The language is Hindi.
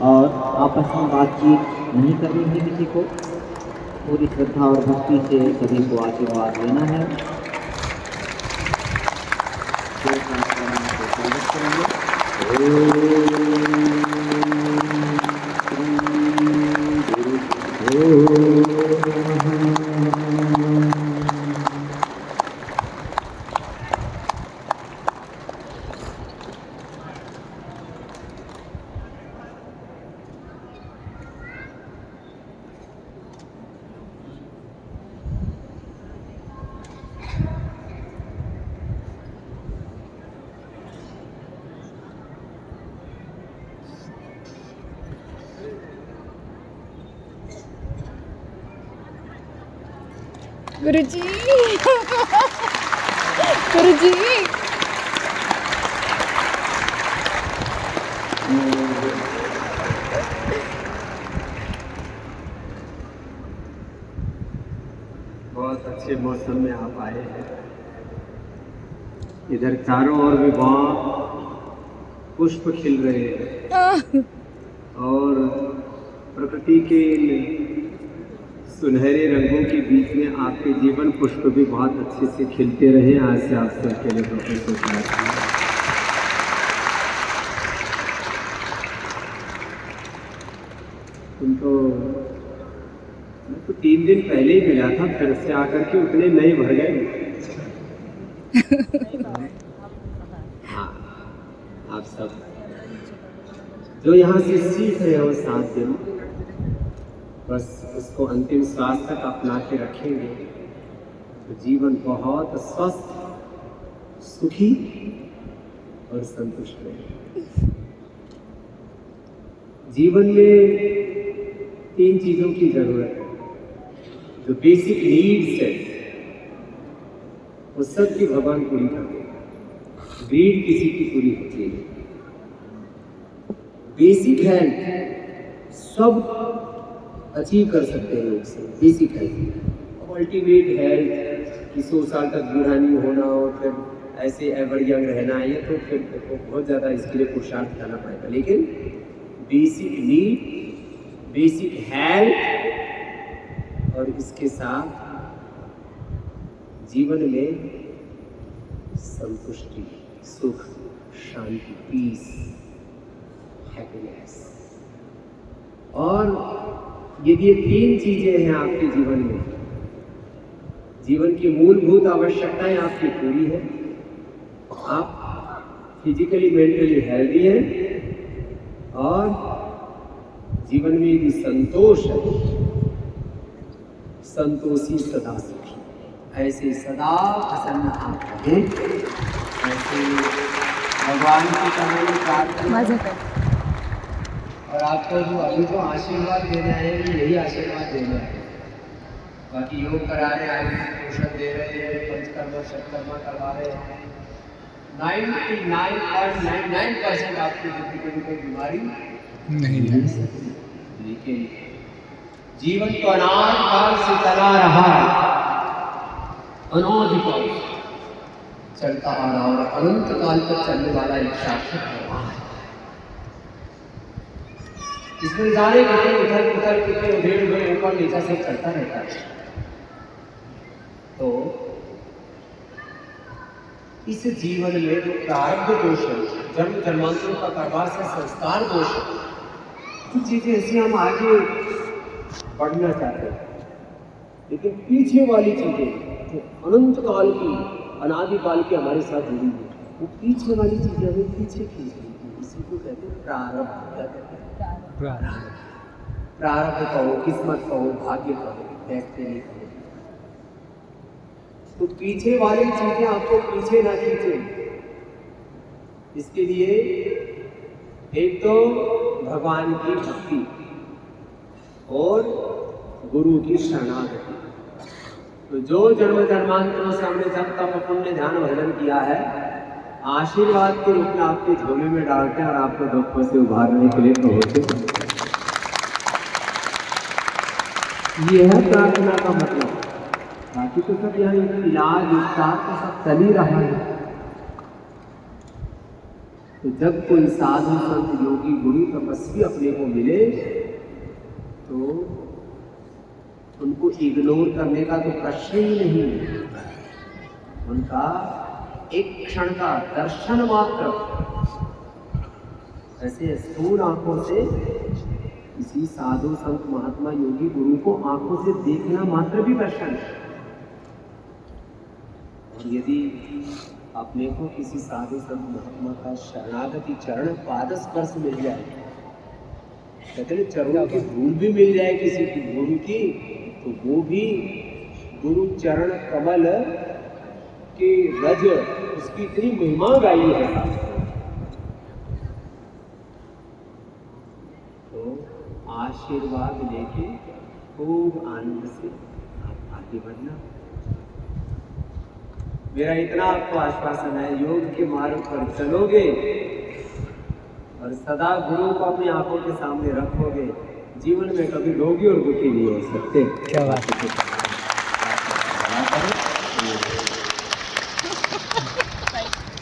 और आपस में बातचीत नहीं करनी है किसी को, पूरी श्रद्धा और भक्ति से सभी को आशीर्वाद लेना है। गुरुजी गुरुजी बहुत अच्छे मौसम में आप आए हैं। इधर चारों ओर भी बहुत पुष्प खिल रहे हैं और प्रकृति के सुनहरे रंगों के बीच में आपके जीवन पुष्प भी बहुत अच्छे से खिलते रहे। आज से आप सबके लिए प्रोफेसर साहब उनको मैं तो 3 दिन पहले ही मिला था, फिर से आकर के उतने नए भर गए। हाँ, आप सब जो यहाँ से सीख रहे हो 7 दिन, बस उसको अंतिम श्वास तक अपना के रखेंगे तो जीवन बहुत स्वस्थ, सुखी और संतुष्ट रहेगा। जीवन में 3 चीजों की जरूरत है। जो बेसिक नीड्स है वो सब की भगवान पूरी करते हैं, नीड किसी की पूरी होती है। बेसिक हेल्थ सब अचीव कर सकते हैं लोग से, बेसिक हेल्थ। अल्टीमेट हेल्थ कि 100 साल तक बूढ़ा नहीं होना और फिर ऐसे एवर यंग रहना है, ये तो फिर बहुत ज़्यादा इसके लिए पुरुषार्थ करना पड़ेगा। लेकिन बेसिक नीड, बेसिक हेल्थ और इसके साथ जीवन में संतुष्टि, सुख, शांति, पीस, हैप्पीनेस। और यदि ये 3 चीजें हैं आपके जीवन में, जीवन की मूलभूत आवश्यकताएं आपकी पूरी है, आप फिजिकली मेंटली हेल्दी हैं और जीवन में यदि संतोष है, संतोषी सदा सुखी, ऐसे सदा प्रसन्न आप रहें। ऐसे भगवान की कहानी प्रार्थना और आपको जो अभी तो आशीर्वाद देना है, यही आशीर्वाद देना है। बाकी योग करा रहे हैं, पोषण दे रहे हैं, पंचकर्मा षटकर्मा करवा रहे हैं। 99.99% आपकी जिंदगी में कोई बीमारी नहीं है, लेकिन जीवन तो अनाद काल से चला रहा है, अनौधिकाल चलता आ रहा और अनंत काल तक चलने वाला एक शाश्वत प्रवाह है। इसमें जाने कितने उधर उधर कितने उधेड़ हुए ऊपर नीचे से चलता रहता है। तो इस जीवन में जो प्रारब्ध दोष है, जन्म जन्मांतरों का प्रवास है, संस्कार दोष है, कुछ चीजें ऐसी हम आगे बढ़ना चाहते हैं, लेकिन पीछे वाली चीजें जो अनंत काल की, अनादिकाल की हमारे साथ जुड़ी है, वो पीछे वाली चीजें हमें पीछे खींच रही है। इसी को कहते हैं प्रारब्ध। क्या कहते हैं? प्रारब्ध कहो, किस्मत कहो, भाग्य कहो, डेस्टिनी कहो। तो पीछे वाली चीजें आपको पीछे ना खींचे, इसके लिए एक तो भगवान की भक्ति और गुरु की शरणागति। तो जो जन्म जन्मांतरों से हमने जब तक पुण्य ध्यान भजन किया है, आशीर्वाद के रूप में आपके झोले में डालते हैं और आपको दुखों से उभारने के लिए होते। ये है प्रार्थना का मतलब। बाकी तो सब यहाँ इलाज उपचार तो सब चल ही रहा है। तो जब कोई साधु संत योगी गुरु तपस्वी अपने को मिले तो उनको इग्नोर करने का तो प्रश्न ही नहीं है। उनका एक क्षण का दर्शन मात्र, ऐसे स्थूल आंखों से किसी साधु संत महात्मा योगी गुरु को आंखों से देखना मात्र भी दर्शन है। और यदि अपने को किसी साधु संत महात्मा का शरणागति चरण पाद स्पर्श मिल जाए, कहते हैं चरणों की धूल भी मिल जाए किसी की गुरु की, तो वो भी गुरु चरण कमल के रज, उसकी इतनी महिमा गाई है। तो आशीर्वाद लेके खूब आनंद से आप आगे बढ़ना। मेरा इतना आपको आश्वासन है, योग के मार्ग पर चलोगे और सदा गुरु को अपनी आंखों के सामने रखोगे, जीवन में कभी रोगी और दुखी नहीं हो सकते। क्या बात है।